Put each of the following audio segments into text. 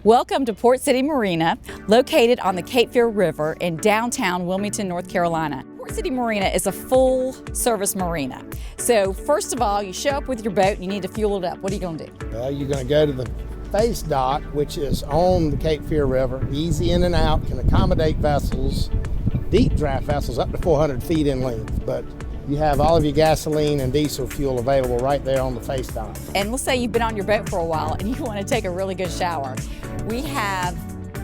Welcome to Port City Marina, located on the Cape Fear River in downtown Wilmington, North Carolina. Port City Marina is a full-service marina. So first of all, you show up with your boat and you need to fuel it up. What are you going to do? Well, you're going to go to the face dock, which is on the Cape Fear River, easy in and out, can accommodate vessels, deep draft vessels up to 400 feet in length. But you have all of your gasoline and diesel fuel available right there on the face dock. And let's say you've been on your boat for a while and you want to take a really good shower. We have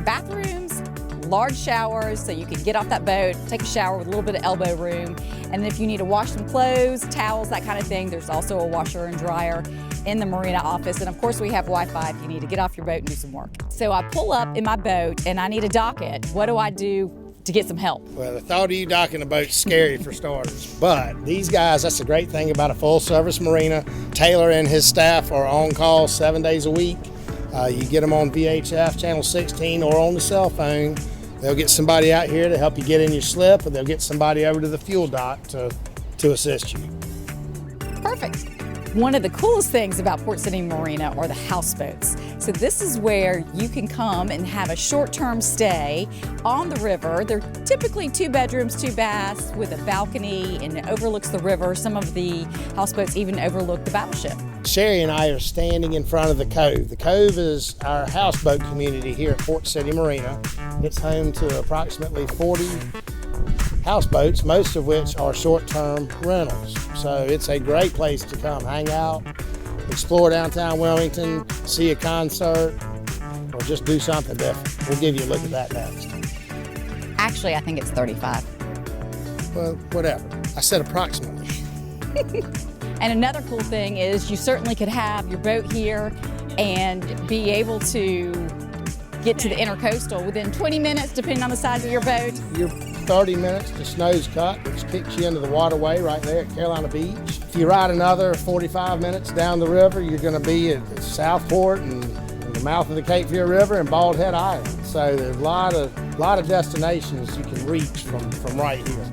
bathrooms, large showers, so you can get off that boat, take a shower with a little bit of elbow room. And then if you need to wash some clothes, towels, that kind of thing, there's also a washer and dryer in the marina office. And of course we have Wi-Fi if you need to get off your boat and do some work. So I pull up in my boat and I need to dock it. What do I do to get some help? Well, the thought of you docking a boat's scary for starters. But these guys, that's the great thing about a full-service marina. Taylor and his staff are on call 7 days a week. You get them on VHF, channel 16, or on the cell phone. They'll get somebody out here to help you get in your slip, or they'll get somebody over to the fuel dock to assist you. Perfect. One of the coolest things about Port City Marina are the houseboats. So this is where you can come and have a short-term stay on the river. They're typically 2 bedrooms, 2 baths with a balcony, and it overlooks the river. Some of the houseboats even overlook the battleship. Sherri and I are standing in front of the Cove. The Cove is our houseboat community here at Port City Marina. It's home to approximately 40 houseboats, most of which are short-term rentals. So it's a great place to come hang out, explore downtown Wilmington, see a concert, or just do something different. We'll give you a look at that next. Actually, I think it's 35. Well, whatever. I said approximately. And another cool thing is you certainly could have your boat here and be able to get to the intercoastal within 20 minutes, depending on the size of your boat. You're 30 minutes to Snow's Cut, which kicks you into the waterway right there at Carolina Beach. If you ride another 45 minutes down the river, you're going to be at Southport and the mouth of the Cape Fear River and Bald Head Island. So there's a lot of destinations you can reach from right here.